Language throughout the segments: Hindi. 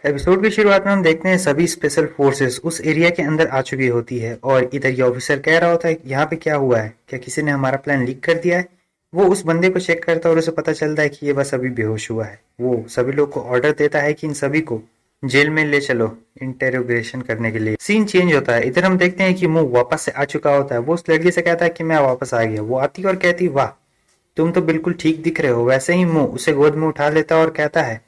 एपिसोड की शुरुआत में हम देखते हैं सभी स्पेशल फोर्सेस उस एरिया के अंदर आ चुकी होती है और इधर ये ऑफिसर कह रहा होता है यहाँ पे क्या हुआ है, क्या किसी ने हमारा प्लान लीक कर दिया है। वो उस बंदे को चेक करता है और उसे पता चलता है कि ये बस अभी बेहोश हुआ है। वो सभी लोग को ऑर्डर देता है कि इन सभी को जेल में ले चलो इंटेरोगेशन करने के लिए। सीन चेंज होता है, इधर हम देखते हैं कि मुंह वापस से आ चुका होता है। वो उस लड़की से कहता है कि मैं वापस आ गया। वो आती और कहती वाह तुम तो बिल्कुल ठीक दिख रहे हो। वैसे ही मुंह उसे गोद में उठा लेता और कहता है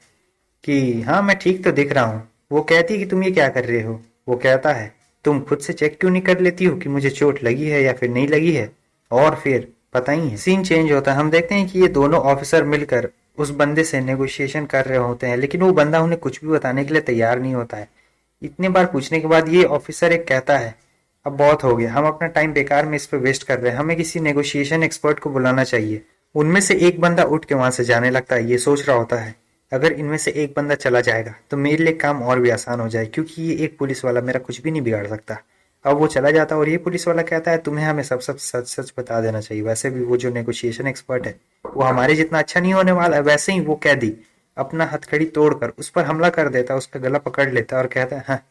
कि हाँ मैं ठीक तो दिख रहा हूँ। वो कहती है कि तुम ये क्या कर रहे हो। वो कहता है तुम खुद से चेक क्यों नहीं कर लेती हो कि मुझे चोट लगी है या फिर नहीं लगी है। और फिर पता ही है। सीन चेंज होता है, हम देखते हैं कि ये दोनों ऑफिसर मिलकर उस बंदे से नेगोशिएशन कर रहे होते हैं, लेकिन वो बंदा उन्हें कुछ भी बताने के लिए तैयार नहीं होता है। इतने बार पूछने के बाद ये ऑफिसर एक कहता है अब बहुत हो गया, हम अपना टाइम बेकार में इस पे वेस्ट कर रहे हैं, हमें किसी नेगोशिएशन एक्सपर्ट को बुलाना चाहिए। उनमें से एक बंदा उठ के वहां से जाने लगता है। ये सोच रहा होता है अगर इनमें से एक बंदा चला जाएगा तो मेरे लिए काम और भी आसान हो जाए, क्योंकि ये एक पुलिस वाला मेरा कुछ भी नहीं बिगाड़ सकता। अब वो चला जाता है और ये पुलिस वाला कहता है तुम्हें हमें सब सब सच सच बता देना चाहिए। वैसे भी वो जो नेगोशिएशन एक्सपर्ट है वो हमारे जितना अच्छा नहीं होने वाला है। वैसे ही वो कैदी अपना हथकड़ी तोड़कर उस पर हमला कर देता है, उसका गला पकड़ लेता है और कहता है हाँ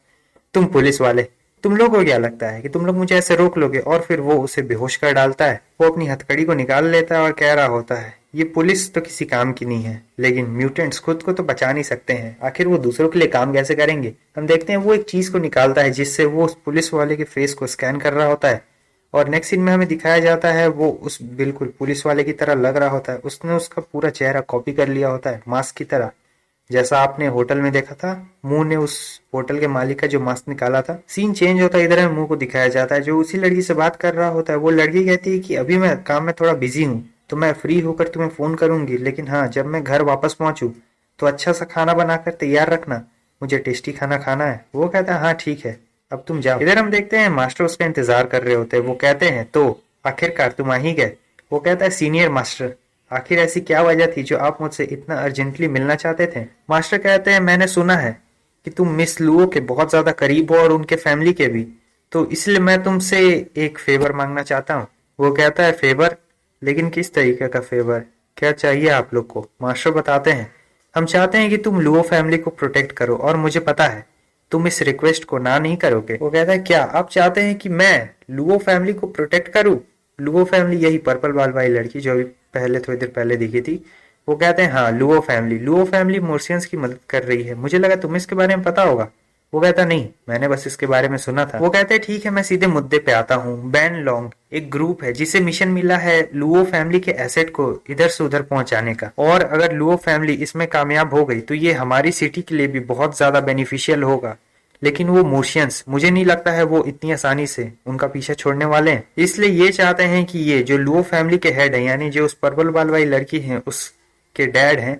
तुम पुलिस वाले, तुम लोग को क्या लगता है कि तुम लोग मुझे ऐसे रोक लोगे। और फिर वो उसे बेहोश कर डालता है। वो अपनी हथकड़ी को निकाल लेता है और कह रहा होता है ये पुलिस तो किसी काम की नहीं है, लेकिन म्यूटेंट्स खुद को तो बचा नहीं सकते हैं, आखिर वो दूसरों के लिए काम कैसे करेंगे। हम देखते हैं वो एक चीज को निकालता है जिससे वो उस पुलिस वाले के फेस को स्कैन कर रहा होता है। और नेक्स्ट सीन में हमें दिखाया जाता है वो उस बिल्कुल पुलिस वाले की तरह लग रहा होता है। उसने उसका पूरा चेहरा कॉपी कर लिया होता है मास्क की तरह, जैसा आपने होटल में देखा था। मुंह ने उस होटल के मालिक का जो मास्क निकाला था। सीन चेंज होता है, इधर में मुंह को दिखाया जाता है जो उसी लड़की से बात कर रहा होता है। वो लड़की कहती है कि अभी मैं काम में थोड़ा बिजी हूँ तो मैं फ्री होकर तुम्हें फोन करूंगी, लेकिन हाँ जब मैं घर वापस पहुंचू तो अच्छा सा खाना बनाकर तैयार रखना, मुझे टेस्टी खाना खाना है। वो कहता है हाँ ठीक है अब तुम जाओ। इधर हम देखते हैं मास्टर उसका इंतजार कर रहे होते हैं। वो कहते हैं तो आखिरकार तुम आ ही गए। वो कहता है सीनियर मास्टर आखिर ऐसी क्या वजह थी जो आप मुझसे इतना अर्जेंटली मिलना चाहते थे। मास्टर कहते हैं मैंने सुना है कि तुम मिस लुओ के बहुत ज्यादा करीब हो और उनके फैमिली के भी, तो इसलिए मैं तुमसे एक फेवर मांगना चाहता हूँ। वो कहता है फेवर, लेकिन किस तरीके का फेवर, क्या चाहिए आप लोग को। मास्टर बताते हैं हम चाहते हैं कि तुम लुओ फैमिली को प्रोटेक्ट करो और मुझे पता है तुम इस रिक्वेस्ट को ना नहीं करोगे। वो कहता है क्या आप चाहते हैं कि मैं लुओ फैमिली को प्रोटेक्ट करूं। लुओ फैमिली यही पर्पल बाल वाली लड़की जो अभी पहले थोड़ी देर पहले दिखी थी। वो कहते हैं हाँ लुओ फैमिली मोर्सियंस की मदद कर रही है, मुझे लगा तुम्हें इसके बारे में पता होगा। वो कहता नहीं मैंने बस इसके बारे में सुना था। वो कहते हैं ठीक है मैं सीधे मुद्दे पे आता हूँ। बैन लॉन्ग एक ग्रुप है जिसे मिशन मिला है लुओ फैमिली के एसेट को इधर से उधर पहुंचाने का, और अगर लुओ फैमिली इसमें कामयाब हो गई तो ये हमारी सिटी के लिए भी बहुत ज्यादा बेनिफिशियल होगा। लेकिन वो मोर्शियंस मुझे नहीं लगता है वो इतनी आसानी से उनका पीछा छोड़ने वाले हैं, इसलिए ये चाहते हैं कि ये जो लुओ फैमिली के हेड है यानी जो उस पर्पल बाल वाली लड़की है उसके डैड हैं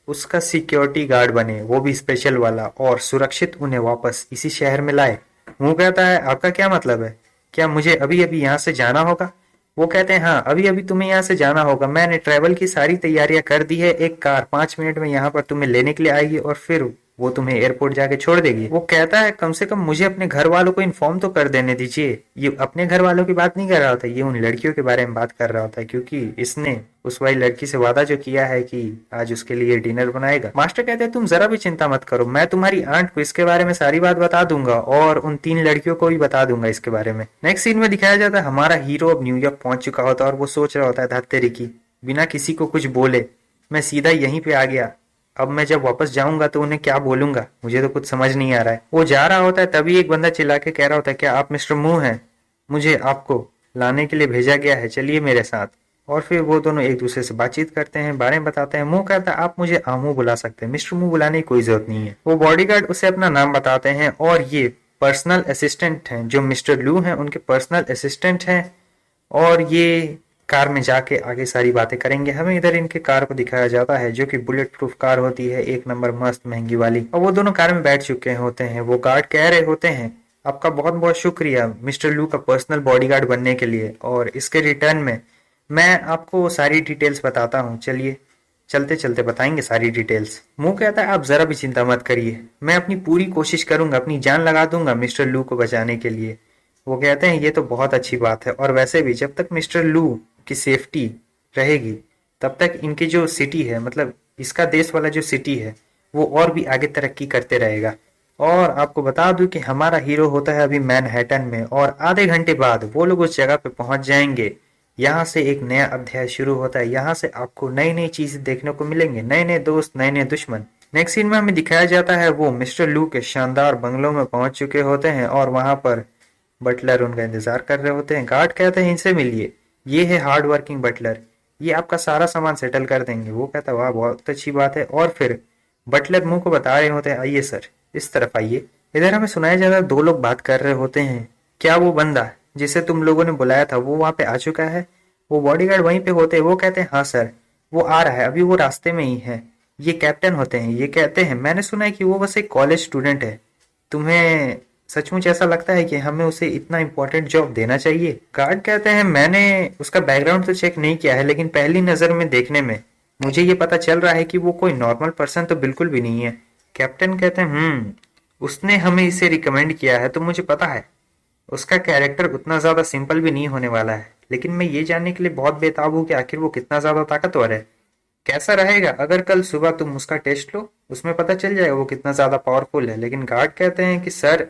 उसका सिक्योरिटी गार्ड बने, वो भी स्पेशल वाला, और सुरक्षित उन्हें वापस इसी शहर में लाए। वो कहता है आपका क्या मतलब है, क्या मुझे अभी अभी यहाँ से जाना होगा। वो कहते हैं हाँ अभी अभी तुम्हें यहाँ से जाना होगा, मैंने ट्रैवल की सारी तैयारियां कर दी है, एक कार 5 मिनट में यहाँ पर तुम्हें लेने के लिए आएगी और फिर वो तुम्हें एयरपोर्ट जाके छोड़ देगी। वो कहता है कम से कम मुझे अपने घर वालों को इन्फॉर्म तो कर देने दीजिए। ये अपने घर वालों की बात नहीं कर रहा होता, ये उन लड़कियों के बारे में बात कर रहा होता है, क्योंकि इसने उस वाली लड़की से वादा जो किया है कि आज उसके लिए डिनर बनाएगा। मास्टर कहते हैं तुम जरा भी चिंता मत करो, मैं तुम्हारी आंट को इसके बारे में सारी बात बता दूंगा और उन 3 लड़कियों को भी बता दूंगा इसके बारे में। नेक्स्ट सीन में दिखाया जाता है हमारा हीरो अब न्यूयॉर्क पहुंच चुका होता है और वो सोच रहा होता है धत तेरी की, बिना किसी को कुछ बोले मैं सीधा यहीं पे आ गया, अब मैं जब वापस जाऊंगा तो उन्हें क्या बोलूंगा, मुझे तो कुछ समझ नहीं आ रहा है। वो जा रहा होता है तभी एक बंदा चिल्ला के कह रहा होता है क्या आप मिस्टर मू हैं, मुझे आपको लाने के लिए भेजा गया है, चलिए मेरे साथ। और फिर वो दोनों एक दूसरे से बातचीत करते हैं, बारे में बताते हैं। मुंह कहता है आप मुझे आमू बुला सकते हैं, मिस्टर मुंह बुलाने की कोई जरूरत नहीं है। वो बॉडीगार्ड उसे अपना नाम बताते हैं और ये पर्सनल असिस्टेंट हैं जो मिस्टर लू हैं उनके पर्सनल असिस्टेंट हैं, और ये कार में जाके आगे सारी बातें करेंगे। हमें इधर इनके कार को दिखाया जाता है जो कि बुलेट प्रूफ कार होती है, एक नंबर मस्त महंगी वाली, और वो दोनों कार में बैठ चुके होते हैं। वो गार्ड कह रहे होते हैं आपका बहुत बहुत शुक्रिया मिस्टर लू का पर्सनल बॉडीगार्ड बनने के लिए, और इसके रिटर्न में मैं आपको सारी डिटेल्स बताता हूँ, चलिए चलते चलते बताएंगे सारी डिटेल्स। मुंह कहता है आप जरा भी चिंता मत करिए, मैं अपनी पूरी कोशिश करूंगा, अपनी जान लगा दूंगा मिस्टर लू को बचाने के लिए। वो कहते हैं ये तो बहुत अच्छी बात है, और वैसे भी जब तक मिस्टर लू की सेफ्टी रहेगी तब तक इनकी जो सिटी है, मतलब इसका देश वाला जो सिटी है वो और भी आगे तरक्की करते रहेगा। और आपको बता दूं कि हमारा हीरो होता है अभी मैनहट्टन में, और आधे घंटे बाद वो लोग उस जगह पे पहुंच जाएंगे। यहाँ से एक नया अध्याय शुरू होता है। यहाँ से आपको नई नई चीजें देखने को मिलेंगे, नए नए दोस्त, नए नए दुश्मन। नेक्स्ट सीन में हमें दिखाया जाता है वो मिस्टर लू के शानदार बंगलों में पहुंच चुके होते हैं, और वहां पर बटलर उनका इंतजार कर रहे होते हैं। गार्ड कहते हैं इनसे मिलिए, ये है हार्ड वर्किंग बटलर, ये आपका सारा सामान सेटल कर देंगे। वो कहता है वाह बहुत अच्छी बात है। और फिर बटलर मुंह को बता रहे होते हैं आइए सर, इस तरफ आइए। इधर हमें सुनाया जाता है दो लोग बात कर रहे होते हैं। क्या वो बंदा जिसे तुम लोगों ने बुलाया था वो वहां पे आ चुका है? वो बॉडीगार्ड वहीं पे होते हैं। वो कहते हैं हाँ सर, वो आ रहा है, अभी वो रास्ते में ही है। ये कैप्टन होते हैं। ये कहते हैं मैंने सुना है कि वो बस एक कॉलेज स्टूडेंट है, तुम्हें सचमुच ऐसा लगता है कि हमें उसे इतना इंपॉर्टेंट जॉब देना चाहिए? गार्ड कहते हैं मैंने उसका बैकग्राउंड तो चेक नहीं किया है, लेकिन पहली नजर में देखने में मुझे ये पता चल रहा है कि वो कोई नॉर्मल पर्सन तो बिल्कुल भी नहीं है। कैप्टन कहते हैं उसने हमें इसे रिकमेंड किया है तो मुझे पता है उसका कैरेक्टर उतना ज्यादा सिंपल भी नहीं होने वाला है, लेकिन मैं ये जानने के लिए बहुत बेताब हूँ कि आखिर वो कितना ज्यादा ताकतवर है। कैसा रहेगा अगर कल सुबह तुम उसका टेस्ट लो, उसमें पता चल जाएगा वो कितना ज्यादा पावरफुल है। लेकिन गार्ड कहते हैं कि सर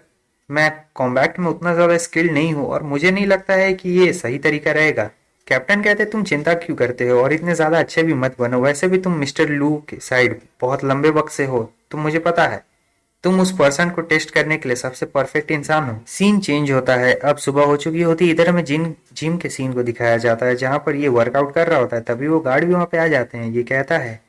मैं कॉम्बैट में उतना ज्यादा स्किल्ड नहीं हूँ और मुझे नहीं लगता है कि ये सही तरीका रहेगा। कैप्टन कहते हैं तुम चिंता क्यों करते हो और इतने ज्यादा अच्छे भी मत बनो, वैसे भी तुम मिस्टर लू के साइड बहुत लंबे वक्त से हो, तो मुझे पता है तुम उस पर्सन को टेस्ट करने के लिए सबसे परफेक्ट इंसान हो। सीन चेंज होता है, अब सुबह हो चुकी होती है। इधर हमें जिम के सीन को दिखाया जाता है जहां पर ये वर्कआउट कर रहा होता है। तभी वो गार्ड भी वहां पे आ जाते हैं। ये कहता है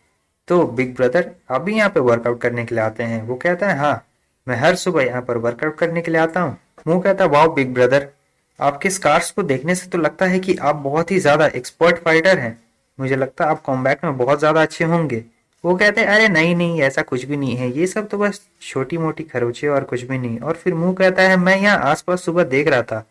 तो बिग ब्रदर आप भी यहाँ पे वर्कआउट करने के लिए आते हैं? वो कहता है हाँ, मैं हर सुबह यहाँ पर वर्कआउट करने के लिए आता हूँ। वो कहता है वाह बिग ब्रदर, आपके स्कार्स को देखने से तो लगता है कि आप बहुत ही ज्यादा एक्सपर्ट फाइटर हैं। मुझे लगता है आप कॉम्बैट में बहुत ज्यादा अच्छे होंगे। वो कहते हैं अरे नहीं नहीं ऐसा कुछ भी नहीं है, ये सब तो बस छोटी मोटी खरोचे और कुछ भी नहीं। और फिर मुंह कहता है मैं यहाँ आसपास सुबह देख रहा था,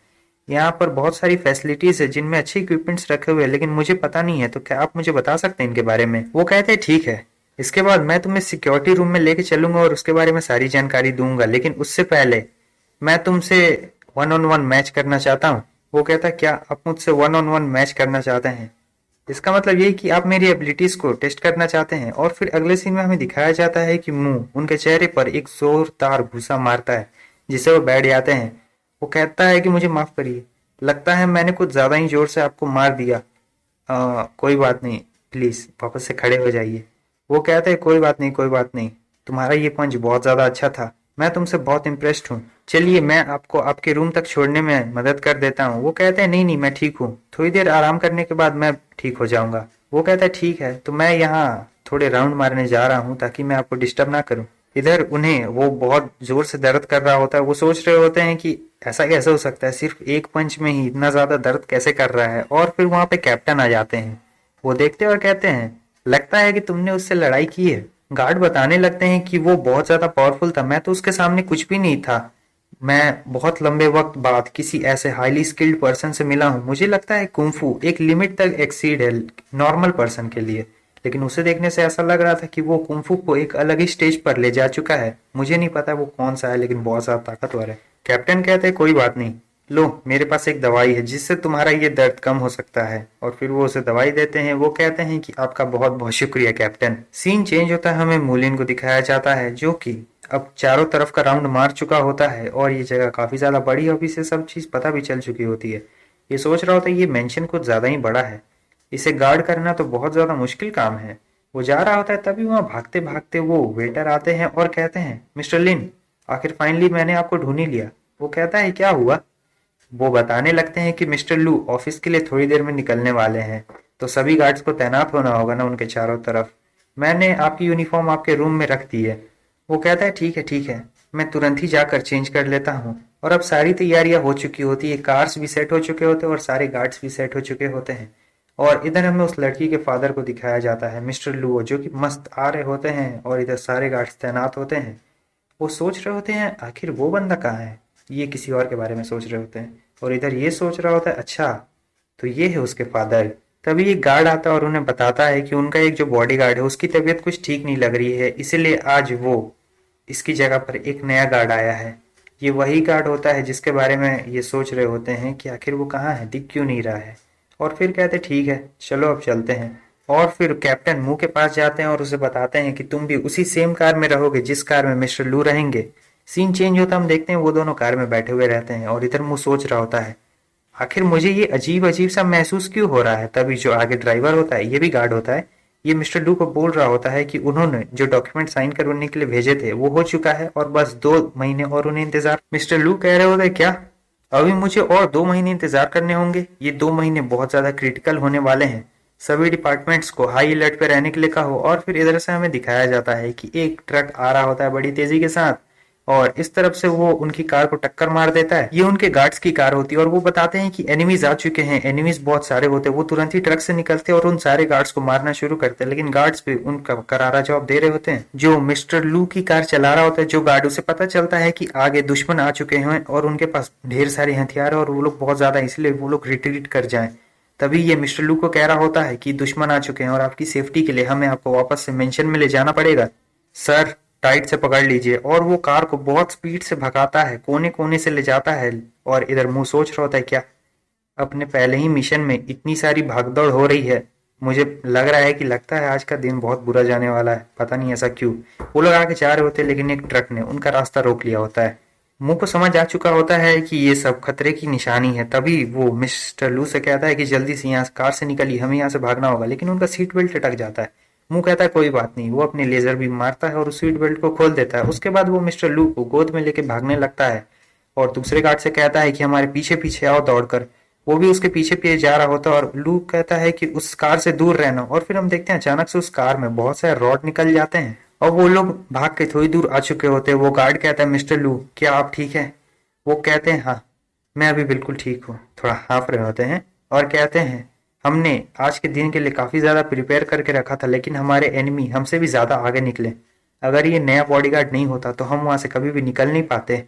यहाँ पर बहुत सारी फैसिलिटीज है जिनमें अच्छे इक्विपमेंट्स रखे हुए हैं, लेकिन मुझे पता नहीं है, तो क्या आप मुझे बता सकते हैं इनके बारे में? वो कहते हैं ठीक है, इसके बाद मैं तुम्हें सिक्योरिटी रूम में लेके चलूंगा और उसके बारे में सारी जानकारी दूंगा, लेकिन उससे पहले मैं तुमसे वन ऑन वन मैच करना चाहता हूँ। वो कहता है क्या आप मुझसे वन ऑन वन मैच करना चाहते हैं? इसका मतलब यही कि आप मेरी एबिलिटीज को टेस्ट करना चाहते हैं। और फिर अगले सीन में हमें दिखाया जाता है कि मुंह उनके चेहरे पर एक जोरदार घूसा मारता है जिससे वो बैठ जाते हैं। वो कहता है कि मुझे माफ करिए, लगता है मैंने कुछ ज्यादा ही जोर से आपको मार दिया। कोई बात नहीं, प्लीज वापस से खड़े हो जाइए। वो कहते हैं कोई बात नहीं कोई बात नहीं, तुम्हारा ये पंच बहुत ज्यादा अच्छा था, मैं तुमसे बहुत इम्प्रेस्ड हूँ, चलिए मैं आपको आपके रूम तक छोड़ने में मदद कर देता हूँ। वो कहते हैं नहीं नहीं मैं ठीक हूँ, थोड़ी देर आराम करने के बाद मैं ठीक हो जाऊंगा। वो कहता है ठीक है, तो मैं यहाँ थोड़े राउंड मारने जा रहा हूँ ताकि मैं आपको डिस्टर्ब ना करूँ। इधर उन्हें वो बहुत जोर से दर्द कर रहा होता है। वो सोच रहे होते हैं कि ऐसा कैसे हो सकता है, सिर्फ एक पंच में ही इतना ज्यादा दर्द कैसे कर रहा है। और फिर वहां पे कैप्टन आ जाते हैं। वो देखते और कहते हैं लगता है कि तुमने उससे लड़ाई की है। गार्ड बताने लगते हैं कि वो बहुत ज्यादा पावरफुल था, मैं तो उसके सामने कुछ भी नहीं था। मैं बहुत लंबे वक्त बाद किसी ऐसे हाईली स्किल्ड पर्सन से मिला हूँ। मुझे लगता है कुंफू एक लिमिट तक एक्सीड है नॉर्मल पर्सन के लिए, लेकिन उसे देखने से ऐसा लग रहा था कि वो कुंफू को एक अलग ही स्टेज पर ले जा चुका है। मुझे नहीं पता वो कौन सा है, लेकिन बहुत ज्यादा ताकतवर है। कैप्टन कहते हैं कोई बात नहीं, लो मेरे पास एक दवाई है जिससे तुम्हारा ये दर्द कम हो सकता है। और फिर वो उसे दवाई देते हैं। वो कहते हैं कि आपका बहुत बहुत शुक्रिया कैप्टन। सीन चेंज होता है, हमें मूलिन को दिखाया जाता है जो कि अब चारों तरफ का राउंड मार चुका होता है और ये जगह काफी ज्यादा बड़ी है, अभी से सब चीज पता भी चल चुकी होती है। ये सोच रहा होता है ये मेंशन कुछ ज्यादा ही बड़ा है, इसे गार्ड करना तो बहुत ज्यादा मुश्किल काम है। वो जा रहा होता है, तभी वहां भागते भागते वो वेटर आते हैं और कहते हैं मिस्टर लिन, आखिर फाइनली मैंने आपको ढूंढ ही लिया। वो कहता है क्या हुआ? वो बताने लगते हैं कि मिस्टर लू ऑफिस के लिए थोड़ी देर में निकलने वाले हैं, तो सभी गार्ड्स को तैनात होना होगा ना उनके चारों तरफ। मैंने आपकी यूनिफॉर्म आपके रूम में रख दी है। वो कहता है ठीक है, मैं तुरंत ही जाकर चेंज कर लेता हूँ। और अब सारी तैयारियां हो चुकी होती है, कार्स भी सेट हो चुके होते हैं और सारे गार्ड्स भी सेट हो चुके होते हैं। और इधर हमें उस लड़की के फादर को दिखाया जाता है मिस्टर लू, जो कि मस्त आ रहे होते हैं और इधर सारे गार्ड्स तैनात होते हैं। वो सोच रहे होते हैं आखिर वो बंदा कहाँ है, ये किसी और के बारे में सोच रहे होते हैं। और इधर ये सोच रहा होता है अच्छा तो ये है उसके फादर। तभी एक गार्ड आता है और उन्हें बताता है कि उनका एक जो बॉडी गार्ड है उसकी तबीयत कुछ ठीक नहीं लग रही है, इसीलिए आज वो इसकी जगह पर एक नया गार्ड आया है। ये वही गार्ड होता है जिसके बारे में ये सोच रहे होते हैं कि आखिर वो कहाँ है, दिख क्यों नहीं रहा है। और फिर कहते ठीक है चलो अब चलते हैं। और फिर कैप्टन मुंह के पास जाते हैं और उसे बताते हैं कि तुम भी उसी सेम कार में रहोगे जिस कार में मिस्टर लू रहेंगे। सीन चेंज होता हम देखते हैं वो दोनों कार में बैठे हुए रहते हैं और इधर मुंह सोच रहा होता है आखिर मुझे ये अजीब अजीब सा महसूस क्यों हो रहा है। तभी जो आगे ड्राइवर होता है ये भी गार्ड होता है, ये मिस्टर लू को बोल रहा होता है कि उन्होंने जो डॉक्यूमेंट साइन करवाने के लिए भेजे थे वो हो चुका है और बस 2 महीने और उन्हें इंतजार। मिस्टर लू कह रहे होते क्या अभी मुझे और 2 महीने इंतजार करने होंगे? ये 2 महीने बहुत ज्यादा क्रिटिकल होने वाले हैं, सभी डिपार्टमेंट्स को हाई अलर्ट पे रहने के लिए कहो। और फिर इधर से हमें दिखाया जाता है कि एक ट्रक आ रहा होता है बड़ी तेजी के साथ और इस तरफ से वो उनकी कार को टक्कर मार देता है। ये उनके गार्ड्स की कार होती है और वो बताते हैं कि एनिमीज आ चुके हैं। एनिमीज बहुत सारे होते हैं, वो तुरंत ही ट्रक से निकलते हैं और उन सारे गार्ड्स को मारना शुरू करते हैं, लेकिन गार्ड्स भी उनका करारा जवाब दे रहे होते हैं। जो मिस्टर लू की कार चला रहा होता है जो गार्ड, उसे पता चलता है कि आगे दुश्मन आ चुके हैं और उनके पास ढेर सारे हथियार है और वो लोग बहुत ज्यादा, इसलिए वो लोग रिट्रीट कर जाए। तभी ये मिस्टर लू को कह रहा होता है कि दुश्मन आ चुके हैं और आपकी सेफ्टी के लिए हमें आपको वापस से मेंशन में ले जाना पड़ेगा। सर टाइट से पकड़ लीजिए। और वो कार को बहुत स्पीड से भगाता है, कोने कोने से ले जाता है। और इधर मुंह सोच रहा होता है क्या अपने पहले ही मिशन में इतनी सारी भागदौड़ हो रही है, मुझे लग रहा है कि लगता है आज का दिन बहुत बुरा जाने वाला है, पता नहीं ऐसा क्यों। वो लोग आगे जा रहे होते हैं लेकिन एक ट्रक ने उनका रास्ता रोक लिया होता है। मुंह को समझ आ चुका होता है कि ये सब खतरे की निशानी है। तभी वो मिस्टर लू से कहता है कि जल्दी से यहाँ कार से निकलिए, हमें यहाँ से भागना होगा, लेकिन उनका सीट बेल्ट अटक जाता है। मुंह कहता है कोई बात नहीं, वो अपने लेजर भी मारता है और उस सीट बेल्ट को खोल देता है। उसके बाद वो मिस्टर लू को गोद में लेके भागने लगता है और दूसरे गार्ड से कहता है कि हमारे पीछे पीछे आओ दौड़कर। वो भी उसके पीछे पीछे जा रहा होता है और लू कहता है कि उस कार से दूर रहना। और फिर हम देखते हैं अचानक से उस कार में बहुत सारे रॉड निकल जाते हैं और वो लोग भाग के थोड़ी दूर आ चुके होते हैं। वो गार्ड कहता है मिस्टर लू क्या आप ठीक है? वो कहते हैं हाँ मैं अभी बिल्कुल ठीक हूँ। थोड़ा हाँफ रहे होते हैं और कहते हैं हमने आज के दिन के लिए काफी ज्यादा प्रिपेयर करके रखा था, लेकिन हमारे एनिमी हमसे भी ज्यादा आगे निकले। अगर ये नया बॉडीगार्ड नहीं होता तो हम वहां से कभी भी निकल नहीं पाते।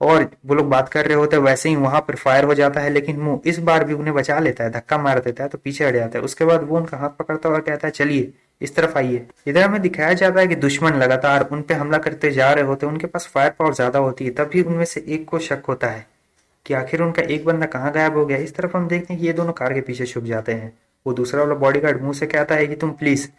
और वो लोग बात कर रहे होते हैं वैसे ही वहां पर फायर हो जाता है, लेकिन मुंह इस बार भी उन्हें बचा लेता है, धक्का मार देता है तो पीछे हट जाता है। उसके बाद वो उनका हाथ पकड़ता है और कहता है चलिए इस तरफ आइए। इधर हमें दिखाया जाता है कि दुश्मन लगातार उन पे हमला करते जा रहे होते हैं, उनके पास फायर पावर ज्यादा होती है। तभी उनमें से एक को शक होता है कि आखिर उनका एक बंदा कहाँ गायब हो गया। इस तरफ हम देखते हैं कि ये दोनों कार के पीछे छुप जाते हैं। वो दूसरा वाला बॉडीगार्ड मुंह से कहता है कि तुम प्लीज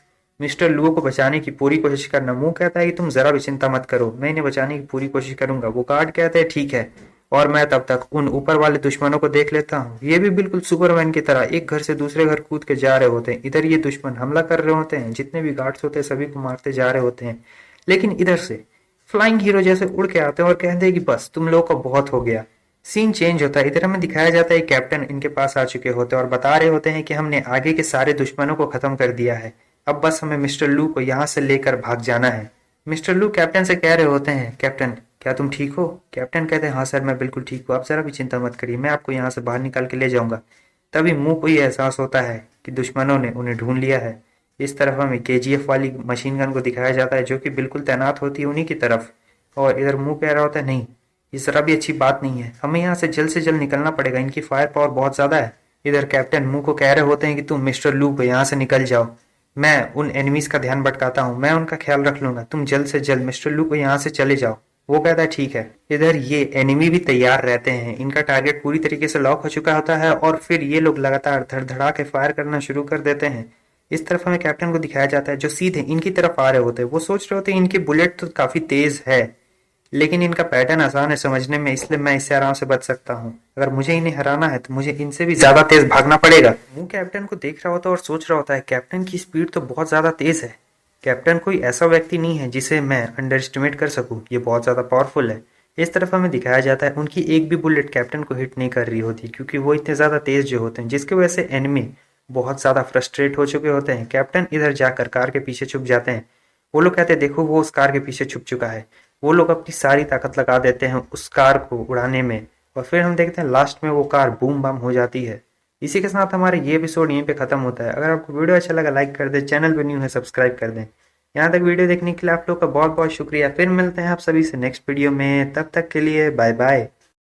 मिस्टर लुओ को बचाने की पूरी कोशिश करना। मुंह कहता है कि तुम जरा भी चिंता मत करो, मैं इन्हें बचाने की पूरी कोशिश करूंगा। वो गार्ड कहते हैं ठीक है, और मैं तब तक उन ऊपर वाले दुश्मनों को देख लेता हूँ। ये भी बिल्कुल सुपरमैन की तरह एक घर से दूसरे घर कूद के जा रहे होते हैं। इधर ये दुश्मन हमला कर रहे होते हैं, जितने भी गार्ड्स होते हैं सभी को मारते जा रहे होते हैं। लेकिन इधर से फ्लाइंग हीरो जैसे उड़ के आते हैं और कहते हैं कि बस तुम लोगों का बहुत हो गया। सीन चेंज होता है। इधर हमें दिखाया जाता है कैप्टन इनके पास आ चुके होते हैं और बता रहे होते हैं कि हमने आगे के सारे दुश्मनों को खत्म कर दिया है, अब बस हमें मिस्टर लू को यहाँ से लेकर भाग जाना है। मिस्टर लू कैप्टन से कह रहे होते हैं कैप्टन क्या तुम ठीक हो? कैप्टन कहते हैं हाँ सर मैं बिल्कुल ठीक हूँ, आप जरा भी चिंता मत करिए, मैं आपको यहाँ से बाहर निकाल के ले जाऊंगा। तभी मुंह को ये एहसास होता है कि दुश्मनों ने उन्हें ढूंढ लिया है। इस तरफ हमें केजीएफ वाली मशीन गन को दिखाया जाता है जो कि बिल्कुल तैनात होती है उन्हीं की तरफ। और इधर मुंह कह रहा होता है नहीं ये जरा भी अच्छी बात नहीं है, हमें यहाँ से जल्द निकलना पड़ेगा, इनकी फायर पावर बहुत ज्यादा है। इधर कैप्टन मुंह को कह रहे होते हैं कि तुम मिस्टर लू को यहाँ से निकल जाओ, मैं उन एनिमीज का ध्यान भटकाता हूँ, मैं उनका ख्याल रख लूंगा, तुम जल्द से जल्द मिस्टर लू को यहाँ से चले जाओ। वो कहता है ठीक है। इधर ये एनिमी भी तैयार रहते हैं, इनका टारगेट पूरी तरीके से लॉक हो चुका होता है और फिर ये लोग लगातार धड़धड़ा के फायर करना शुरू कर देते हैं। इस तरफ हमें कैप्टन को दिखाया जाता है जो सीधे इनकी तरफ आ रहे होते हैं। वो सोच रहे होते हैं इनकी बुलेट तो काफी तेज है लेकिन इनका पैटर्न आसान है समझने में, इसलिए मैं इससे आराम से बच सकता हूँ। अगर मुझे इन्हें हराना है तो मुझे इनसे भी ज्यादा तेज भागना पड़ेगा। मुंह कैप्टन को देख रहा होता है और सोच रहा होता है कैप्टन की स्पीड तो बहुत ज्यादा तेज है, कैप्टन कोई ऐसा व्यक्ति नहीं है जिसे मैं अंडर एस्टिमेट कर सकूं, ये बहुत ज्यादा पावरफुल है। इस तरफ हमें दिखाया जाता है उनकी एक भी बुलेट कैप्टन को हिट नहीं कर रही होती क्योंकि वो इतने ज्यादा तेज जो होते हैं, जिसकी वजह से एनिमी बहुत ज्यादा फ्रस्ट्रेट हो चुके होते हैं। कैप्टन इधर जाकर कार के पीछे छुप जाते हैं। वो लोग कहते हैं देखो वो उस कार के पीछे छुप चुका है। वो लोग अपनी सारी ताकत लगा देते हैं उस कार को उड़ाने में और फिर हम देखते हैं लास्ट में वो कार बूम बम हो जाती है। इसी के साथ हमारा ये एपिसोड यहीं पे खत्म होता है। अगर आपको वीडियो अच्छा लगा लाइक कर दें, चैनल पे न्यू है सब्सक्राइब कर दें। यहाँ तक वीडियो देखने के लिए आप लोग का बहुत बहुत शुक्रिया। फिर मिलते हैं आप सभी से नेक्स्ट वीडियो में, तब तक के लिए बाय बाय।